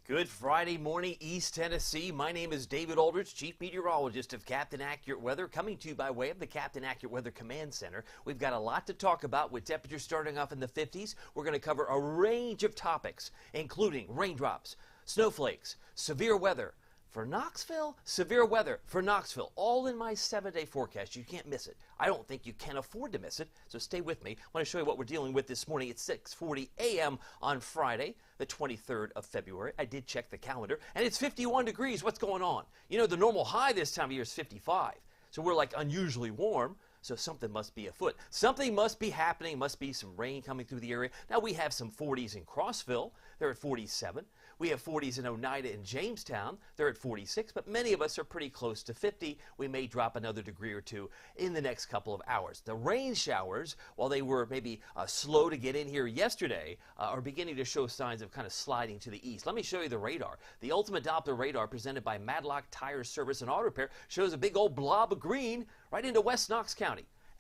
Good Friday morning, East Tennessee. My name is David Aldridge, Chief Meteorologist of Captain Accurate Weather, coming to you by way of the Captain Accurate Weather Command Center. We've got a lot to talk about with temperatures starting off in the 50s. We're going to cover a range of topics, including raindrops, snowflakes, severe weather for Knoxville, severe weather for Knoxville, all in my 7-day forecast. You can't miss it. I don't think you can afford to miss it, so stay with me. I want to show you what we're dealing with this morning at 6:40 a.m. on Friday, the 23rd of February. I did check the calendar, and it's 51 degrees. What's going on? You know, the normal high this time of year is 55, so we're like unusually warm. So something must be afoot. Something must be happening. Must be some rain coming through the area. Now we have some 40s in Crossville. They're at 47. We have 40s in Oneida and Jamestown. They're at 46, but many of us are pretty close to 50. We may drop another degree or two in the next couple of hours. The rain showers, while they were maybe slow to get in here yesterday, are beginning to show signs of kind of sliding to the east. Let me show you the radar. The Ultimate Doppler radar presented by Madlock Tire Service and Auto Repair shows a big old blob of green right into West Knox County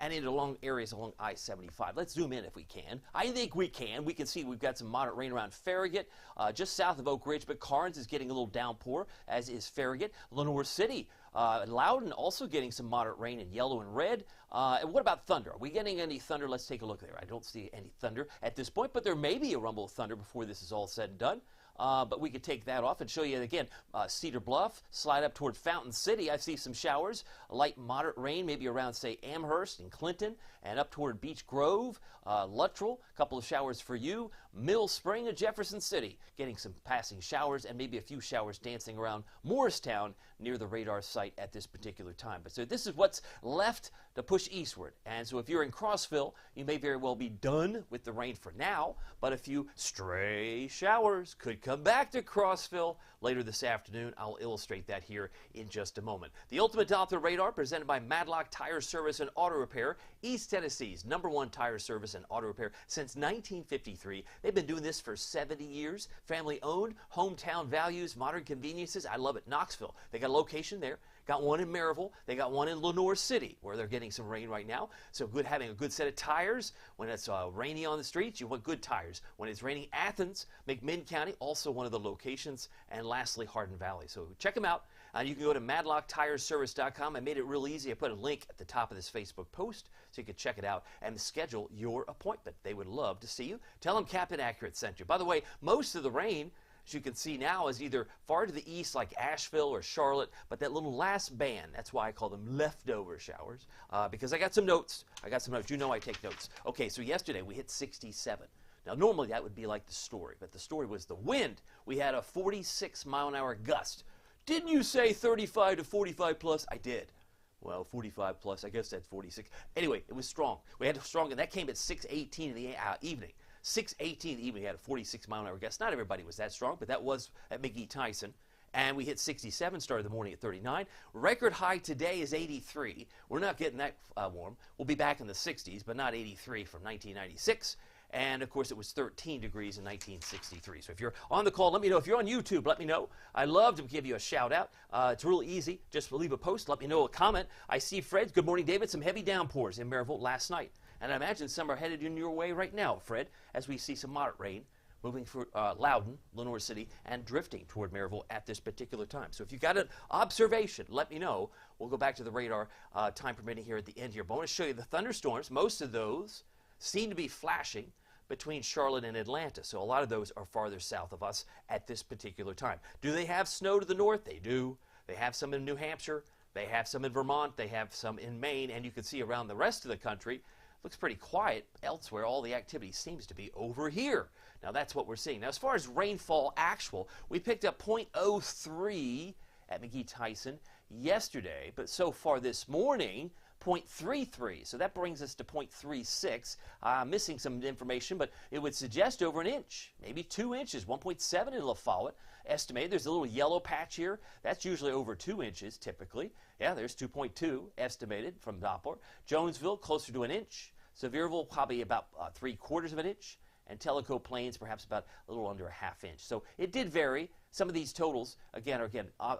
and into long areas along I-75. Let's zoom in if we can. I think we can. We can see we've got some moderate rain around Farragut, just south of Oak Ridge, but Carnes is getting a little downpour, as is Farragut. Lenoir City, Loudon also getting some moderate rain in yellow and red. And what about thunder? Are we getting any thunder? Let's take a look there. I don't see any thunder at this point, but there may be a rumble of thunder before this is all said and done. But we could take that off and show you again. Cedar Bluff, slide up toward Fountain City. I see some showers, light moderate rain, maybe around, say, Amherst and Clinton, and up toward Beech Grove, Luttrell, a couple of showers for you. Mill Spring and Jefferson City, getting some passing showers and maybe a few showers dancing around Morristown near the radar site at this particular time. But so this is what's left to push eastward. And so if you're in Crossville, you may very well be done with the rain for now, but a few stray showers could come back to Crossville later this afternoon. I'll illustrate that here in just a moment. The Ultimate Doppler radar presented by Madlock Tire Service and Auto Repair, East Tennessee's #1 tire service and auto repair since 1953. They've been doing this for 70 years. Family owned, hometown values, modern conveniences. I love it. Knoxville, they got a location there. Got one in Maryville. They got one in Lenoir City, where they're getting some rain right now. So good having a good set of tires. When it's rainy on the streets, you want good tires. When it's raining, Athens, McMinn County, also one of the locations. And lastly, Hardin Valley. So check them out. You can go to madlocktireservice.com. I made it real easy. I put a link at the top of this Facebook post so you can check it out and schedule your appointment. They would love to see you. Tell them Captain Accurate sent you. By the way, most of the rain, as you can see now, is either far to the east like Asheville or Charlotte, but that little last band, that's why I call them leftover showers, because I got some notes. You know I take notes. Okay, so yesterday we hit 67. Now normally that would be like the story, but the story was the wind. We had a 46-mile-an-hour gust. Didn't you say 35 to 45 plus? I did. Well, 45 plus, I guess that's 46. Anyway, it was strong. We had a strong, and that came at 6:18 in the evening. 6:18 in the evening, we had a 46-mile-an-hour gust. Not everybody was that strong, but that was at McGee Tyson. And we hit 67, started the morning at 39. Record high today is 83. We're not getting that warm. We'll be back in the 60s, but not 83 from 1996. And, of course, it was 13 degrees in 1963. So if you're on the call, let me know. If you're on YouTube, let me know. I love to give you a shout-out. It's really easy. Just leave a post. Let me know a comment. I see Fred. Good morning, David. Some heavy downpours in Maryville last night. And I imagine some are headed in your way right now, Fred, as we see some moderate rain moving through Loudon, Lenoir City, and drifting toward Maryville at this particular time. So if you've got an observation, let me know. We'll go back to the radar, time permitting, here at the end here. But I want to show you the thunderstorms. Most of those seem to be flashing between Charlotte and Atlanta. So a lot of those are farther south of us at this particular time. Do they have snow to the north? They do. They have some in New Hampshire. They have some in Vermont. They have some in Maine. And you can see around the rest of the country, looks pretty quiet elsewhere. All the activity seems to be over here. Now that's what we're seeing. Now as far as rainfall actual, we picked up .03 at McGee Tyson yesterday, but so far this morning, .33. So that brings us to .36. Missing some information, but it would suggest over an inch, maybe 2 inches, 1.7 in La Follette. Estimated. There's a little yellow patch here. That's usually over 2 inches typically. Yeah, there's 2.2 estimated from Doppler. Jonesville, closer to an inch. Sevierville, probably about 3/4 of an inch. And Tellico Plains, perhaps about a little under a ½ inch. So it did vary. Some of these totals, again, are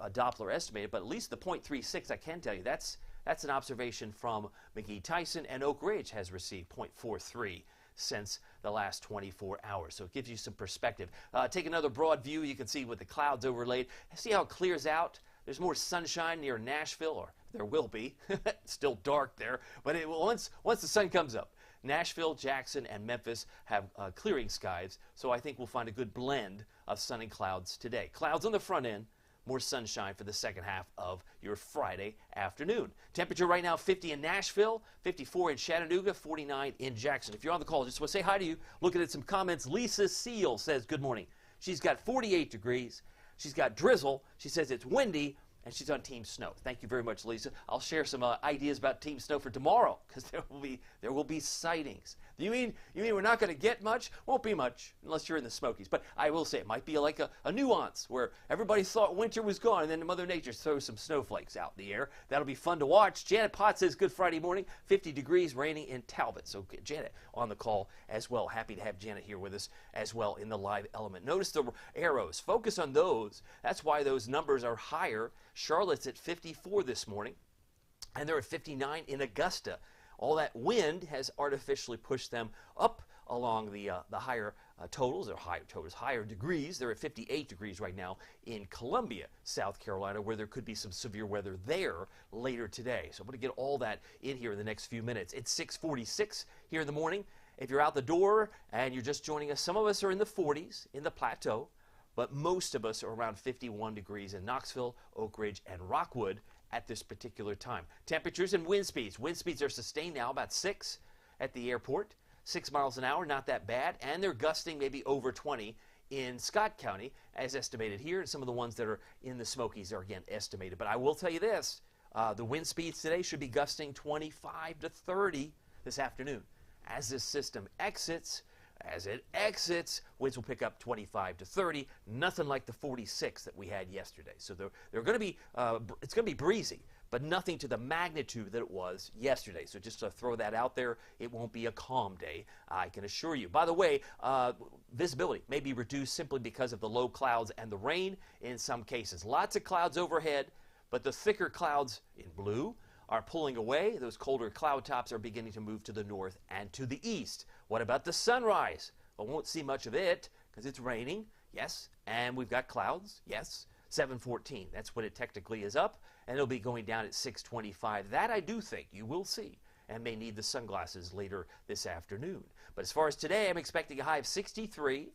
a Doppler estimated, but at least the .36, I can tell you, that's an observation from McGee Tyson, and Oak Ridge has received .43 since the last 24 hours. So it gives you some perspective. Take another broad view. You can see with the clouds overlaid. See how it clears out? There's more sunshine near Nashville, or there will be. It's still dark there, but once the sun comes up, Nashville, Jackson, and Memphis have clearing skies, so I think we'll find a good blend of sun and clouds today. Clouds on the front end, more sunshine for the second half of your Friday afternoon. Temperature right now 50 in Nashville, 54 in Chattanooga, 49 in Jackson. If you're on the call, just want to say hi to you. Looking at some comments, Lisa Seal says good morning. She's got 48 degrees. She's got drizzle. She says it's windy, and she's on Team Snow. Thank you very much, Lisa. I'll share some ideas about Team Snow for tomorrow, because there will be sightings. You mean we're not going to get much? Won't be much unless you're in the Smokies. But I will say it might be like a nuance where everybody thought winter was gone, and then Mother Nature throws some snowflakes out in the air. That'll be fun to watch. Janet Potts says good Friday morning, 50 degrees, raining in Talbot. So Janet on the call as well. Happy to have Janet here with us as well in the live element. Notice the arrows. Focus on those. That's why those numbers are higher. Charlotte's at 54 this morning, and they're at 59 in Augusta. All that wind has artificially pushed them up along the higher totals, or higher degrees. They're at 58 degrees right now in Columbia, South Carolina, where there could be some severe weather there later today. So I'm going to get all that in here in the next few minutes. It's 6:46 here in the morning. If you're out the door and you're just joining us, some of us are in the 40s in the plateau, but most of us are around 51 degrees in Knoxville, Oak Ridge, and Rockwood at this particular time. Temperatures and wind speeds. Wind speeds are sustained now about 6 at the airport. 6 miles an hour, not that bad. And they're gusting maybe over 20 in Scott County, as estimated here. And some of the ones that are in the Smokies are, again, estimated. But I will tell you this, the wind speeds today should be gusting 25 to 30 this afternoon. As this system exits, winds will pick up 25 to 30. Nothing like the 46 that we had yesterday. So they're going to be, it's going to be breezy, but nothing to the magnitude that it was yesterday. So just to throw that out there, it won't be a calm day, I can assure you. By the way, visibility may be reduced simply because of the low clouds and the rain in some cases. Lots of clouds overhead, but the thicker clouds in blue are pulling away. Those colder cloud tops are beginning to move to the north and to the east. What about the sunrise? Well, won't see much of it because it's raining, yes, and we've got clouds, yes. 7:14, that's when it technically is up, and it'll be going down at 6:25. That I do think you will see, and may need the sunglasses later this afternoon. But as far as today, I'm expecting a high of 63.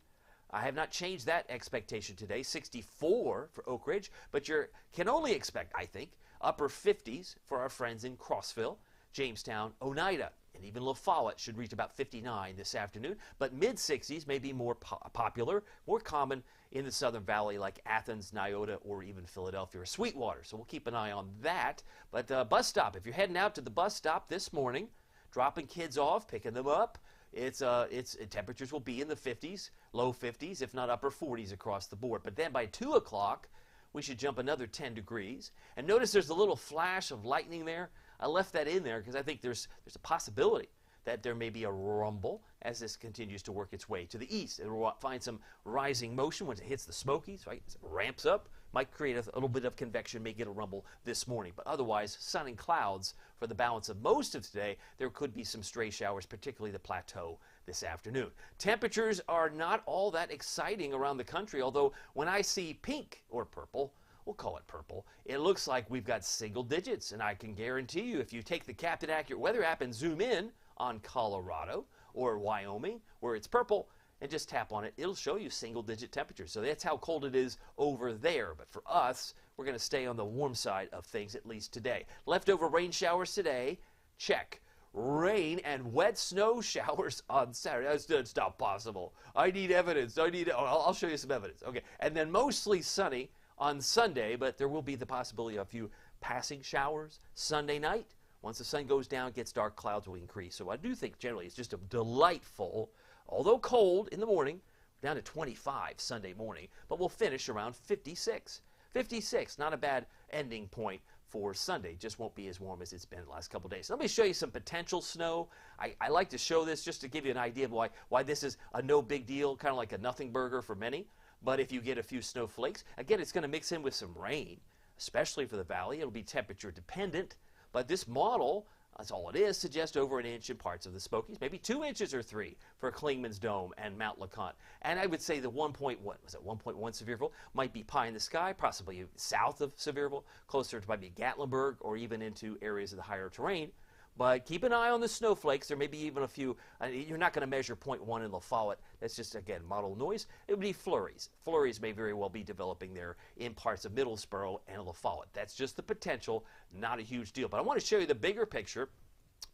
I have not changed that expectation today. 64 for Oak Ridge, but you can only expect, I think, upper 50s for our friends in Crossville, Jamestown, Oneida, and even La Follette should reach about 59 this afternoon. But mid-60s may be more popular, more common in the Southern Valley like Athens, Nyota, or even Philadelphia or Sweetwater. So we'll keep an eye on that. But bus stop, if you're heading out to the bus stop this morning, dropping kids off, picking them up, temperatures will be in the 50s, low 50s, if not upper 40s across the board. But then by 2 o'clock, we should jump another 10 degrees. And notice there's a little flash of lightning there. I left that in there because I think there's a possibility that there may be a rumble as this continues to work its way to the east. It will find some rising motion once it hits the Smokies, right? As it ramps up, might create a little bit of convection, may get a rumble this morning. But otherwise, sun and clouds for the balance of most of today. There could be some stray showers, particularly the plateau this afternoon. Temperatures are not all that exciting around the country, although when I see pink or purple, we'll call it purple, it looks like we've got single digits. And I can guarantee you, if you take the Captain Accurate Weather app and zoom in on Colorado or Wyoming, where it's purple, and just tap on it, it'll show you single-digit temperatures. So that's how cold it is over there. But for us, we're going to stay on the warm side of things, at least today. Leftover rain showers today, check. Rain and wet snow showers on Saturday. That's not possible. I need evidence. I'll show you some evidence. Okay. And then mostly sunny on Sunday, but there will be the possibility of a few passing showers Sunday night. Once the sun goes down, it gets dark, clouds will increase. So I do think generally it's just a delightful, although cold in the morning, down to 25 Sunday morning, but we'll finish around 56. 56, not a bad ending point for Sunday. Just won't be as warm as it's been the last couple of days. Let me show you some potential snow. I like to show this just to give you an idea of why this is a no big deal, kind of like a nothing burger for many. But if you get a few snowflakes, again, it's going to mix in with some rain, especially for the valley. It'll be temperature dependent. But this model That's all it is, suggest over an inch in parts of the Smokies, maybe 2 inches or 3 for Clingman's Dome and Mount LeConte. And I would say the 1.1 Sevierville might be pie in the sky, possibly south of Sevierville, closer to maybe Gatlinburg or even into areas of the higher terrain. But keep an eye on the snowflakes. There may be even a few. You're not going to measure 0.1 in La Follette. That's just, again, model noise. It would be flurries. Flurries may very well be developing there in parts of Middlesboro and La Follette. That's just the potential, not a huge deal. But I want to show you the bigger picture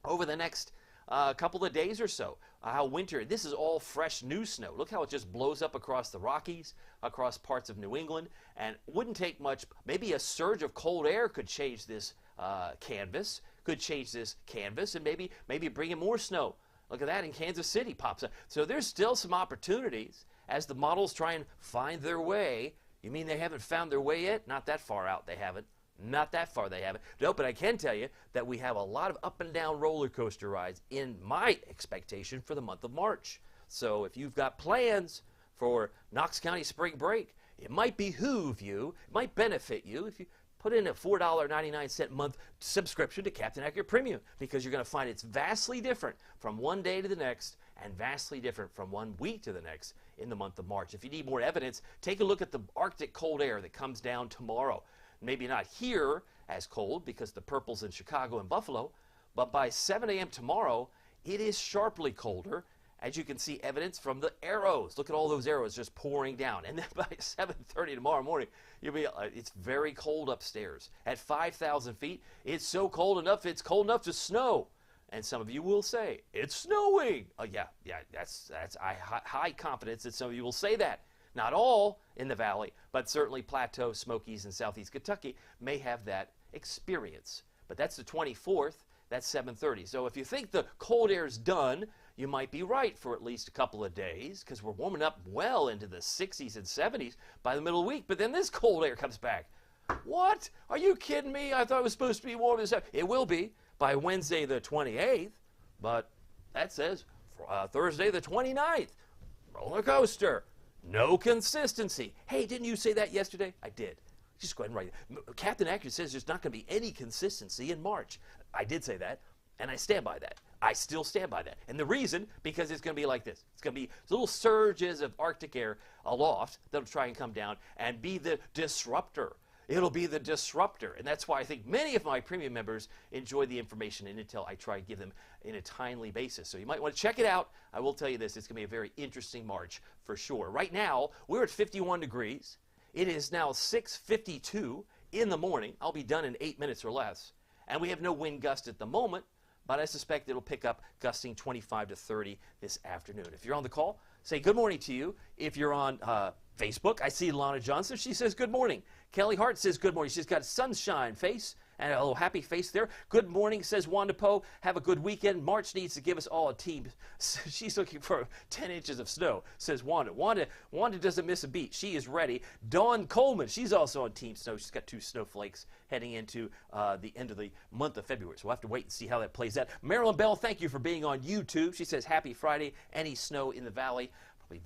over the next couple of days or so. How winter, this is all fresh new snow. Look how it just blows up across the Rockies, across parts of New England. And it wouldn't take much. Maybe a surge of cold air could change this canvas. Could change this canvas and maybe bring in more snow. Look at that in Kansas City pops up. So there's still some opportunities as the models try and find their way. You mean they haven't found their way yet? Not that far out they haven't. Not that far they haven't. No, but I can tell you that we have a lot of up and down roller coaster rides in my expectation for the month of March. So if you've got plans for Knox County spring break, it might behoove you, it might benefit you if you put in a $4.99 month subscription to Captain Accurate Premium, because you're going to find it's vastly different from one day to the next and vastly different from 1 week to the next in the month of March. If you need more evidence, take a look at the Arctic cold air that comes down tomorrow. Maybe not here as cold because the purple's in Chicago and Buffalo, but by 7 a.m. tomorrow, it is sharply colder. As you can see, evidence from the arrows. Look at all those arrows just pouring down. And then by 7:30 tomorrow morning, it's very cold upstairs. At 5,000 feet, it's so cold enough, it's cold enough to snow. And some of you will say, it's snowing. Oh, yeah, that's high confidence that some of you will say that. Not all in the valley, but certainly Plateau, Smokies, and Southeast Kentucky may have that experience. But that's the 24th. That's 7:30. So if you think the cold air is done, you might be right for at least a couple of days, because we're warming up well into the 60s and 70s by the middle of the week. But then this cold air comes back. What? Are you kidding me? I thought it was supposed to be warm as hell. It will be by Wednesday the 28th, but that says Thursday the 29th. Roller coaster. No consistency. Hey, didn't you say that yesterday? I did. Just go ahead and write it. Captain Accurate says there's not going to be any consistency in March. I did say that, and I stand by that. I still stand by that. And the reason, because it's going to be like this. It's going to be little surges of Arctic air aloft that'll try and come down and be the disruptor. It'll be the disruptor. And that's why I think many of my premium members enjoy the information and intel I try to give them in a timely basis. So you might want to check it out. I will tell you this, it's going to be a very interesting March for sure. Right now, we're at 51 degrees. It is now 6:52 in the morning. I'll be done in 8 minutes or less. And we have no wind gust at the moment, but I suspect it'll pick up gusting 25 to 30 this afternoon. If you're on the call, say good morning to you. If you're on Facebook, I see Lana Johnson. She says good morning. Kelly Hart says good morning. She's got a sunshine face and a little happy face there. Good morning, says Wanda Poe. Have a good weekend. March needs to give us all a team. She's looking for 10 inches of snow, says Wanda. Wanda doesn't miss a beat. She is ready. Dawn Coleman, she's also on Team Snow. She's got 2 snowflakes heading into the end of the month of February. So we'll have to wait and see how that plays out. Marilyn Bell, thank you for being on YouTube. She says happy Friday. Any snow in the valley?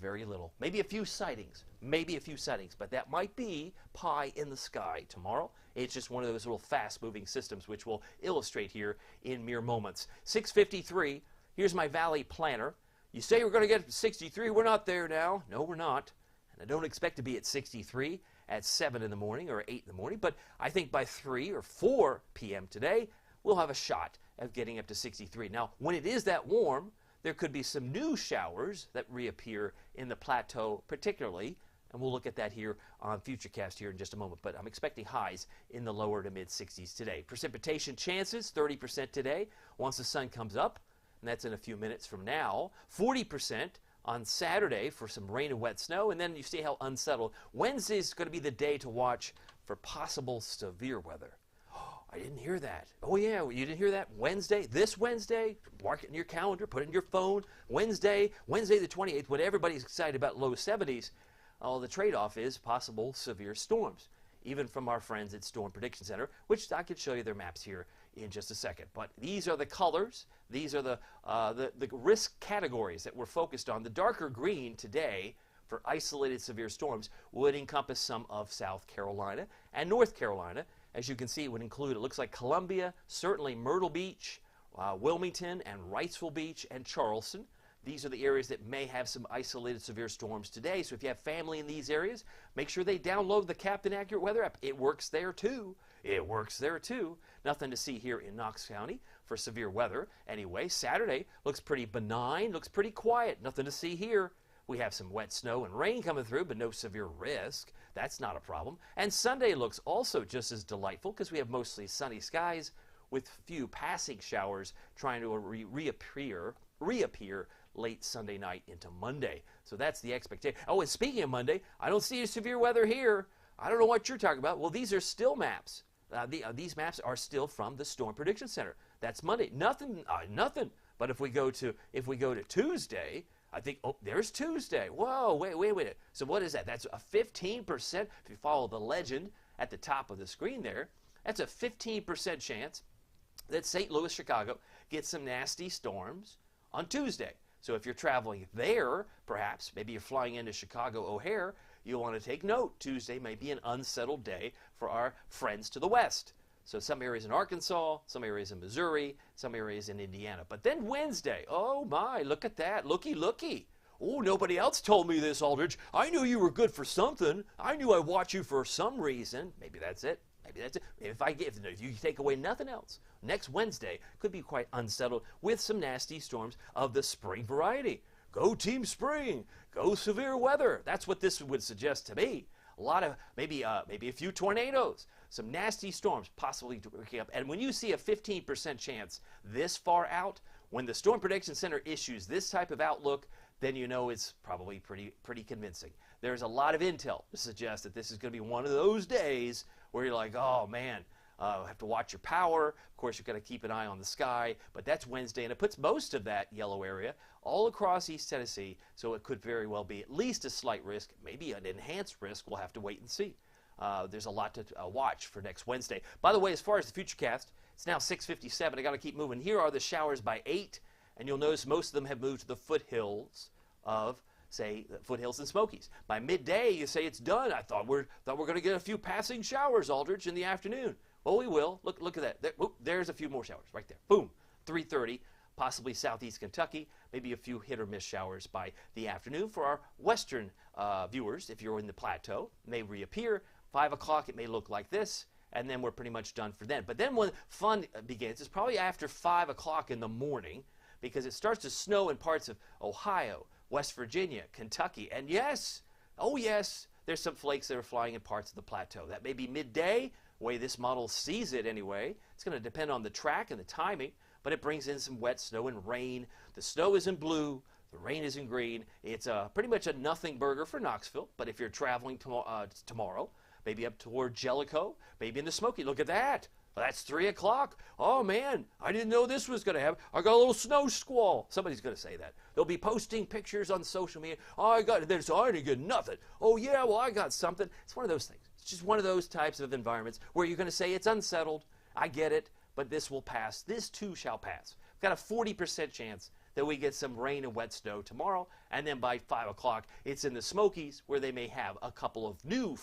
Very little. Maybe a few sightings. But that might be pie in the sky tomorrow. It's just one of those little fast-moving systems, which we'll illustrate here in mere moments. 6:53. Here's my valley planner. You say we're going to get to 63. We're not there now. No, we're not. And I don't expect to be at 63 at 7 in the morning or 8 in the morning. But I think by 3 or 4 p.m. today, we'll have a shot at getting up to 63. Now, when it is that warm, there could be some new showers that reappear in the plateau particularly, and we'll look at that here on Futurecast here in just a moment. But I'm expecting highs in the lower to mid-60s today. Precipitation chances, 30% today once the sun comes up, and that's in a few minutes from now. 40% on Saturday for some rain and wet snow, and then you see how unsettled. Wednesday is going to be the day to watch for possible severe weather. I didn't hear that. Oh, yeah, you didn't hear that? Wednesday, this Wednesday, mark it in your calendar, put it in your phone. Wednesday the 28th, when everybody's excited about low 70s, the trade-off is possible severe storms, even from our friends at Storm Prediction Center, which I can show you their maps here in just a second. But these are the colors. These are the risk categories that we're focused on. The darker green today for isolated severe storms would encompass some of South Carolina and North Carolina. As you can see, it would include, it looks like Columbia, certainly Myrtle Beach, Wilmington and Wrightsville Beach and Charleston. These are the areas that may have some isolated severe storms today. So if you have family in these areas, make sure they download the Captain Accurate Weather app. It works there too. It works there too. Nothing to see here in Knox County for severe weather. Anyway, Saturday looks pretty benign, looks pretty quiet. Nothing to see here. We have some wet snow and rain coming through, but no severe risk. That's not a problem. And Sunday looks also just as delightful because we have mostly sunny skies with few passing showers trying to reappear late Sunday night into Monday. So that's the expectation. Oh, and speaking of Monday, I don't see severe weather here. I don't know what you're talking about. Well, these are still maps. These maps are still from the Storm Prediction Center. That's Monday. Nothing. But if we go to Tuesday, I think, oh, there's Tuesday. Whoa, wait. So what is that? That's a 15%. If you follow the legend at the top of the screen there, that's a 15% chance that St. Louis, Chicago gets some nasty storms on Tuesday. So if you're traveling there, perhaps, maybe you're flying into Chicago O'Hare, you'll want to take note. Tuesday may be an unsettled day for our friends to the west. So some areas in Arkansas, some areas in Missouri, some areas in Indiana. But then Wednesday, oh my, look at that, looky. Oh, nobody else told me this, Aldridge. I knew you were good for something. I knew I'd watch you for some reason. Maybe that's it. If you take away nothing else, next Wednesday could be quite unsettled with some nasty storms of the spring variety. Go Team Spring. Go severe weather. That's what this would suggest to me. A lot of, maybe a few tornadoes, some nasty storms possibly waking up. And when you see a 15% chance this far out, when the Storm Prediction Center issues this type of outlook, then you know it's probably pretty convincing. There's a lot of intel to suggest that this is going to be one of those days where you're like, oh man, have to watch your power. Of course, you've got to keep an eye on the sky, but that's Wednesday, and it puts most of that yellow area all across East Tennessee, so it could very well be at least a slight risk, maybe an enhanced risk. We'll have to wait and see. There's a lot to watch for next Wednesday. By the way, as far as the Futurecast, it's now 6:57. I got to keep moving. Here are the showers by 8, and you'll notice most of them have moved to the foothills of, say, the foothills and Smokies. By midday, you say it's done. I thought we're going to get a few passing showers, Aldridge, in the afternoon. Well, we will. Look at that. There's a few more showers right there. Boom. 3:30. Possibly southeast Kentucky, maybe a few hit or miss showers by the afternoon. For our western viewers, if you're in the plateau, it may reappear. 5 o'clock, it may look like this, and then we're pretty much done for then. But then when fun begins, it's probably after 5 o'clock in the morning, because it starts to snow in parts of Ohio, West Virginia, Kentucky, and yes, oh yes, there's some flakes that are flying in parts of the plateau. That may be midday, the way this model sees it anyway. It's going to depend on the track and the timing, but it brings in some wet snow and rain. The snow is in blue, the rain is in green. It's pretty much a nothing burger for Knoxville, but if you're traveling tomorrow, maybe up toward Jellicoe, maybe in the Smoky, look at that. Well, that's 3 o'clock. Oh, man, I didn't know this was going to happen. I got a little snow squall. Somebody's going to say that. They'll be posting pictures on social media. Oh, I didn't get nothing. Oh, yeah, well, I got something. It's one of those things. It's just one of those types of environments where you're going to say it's unsettled. I get it, but this will pass. This, too, shall pass. We've got a 40% chance that we get some rain and wet snow tomorrow, and then by 5 o'clock, it's in the Smokies where they may have a couple of new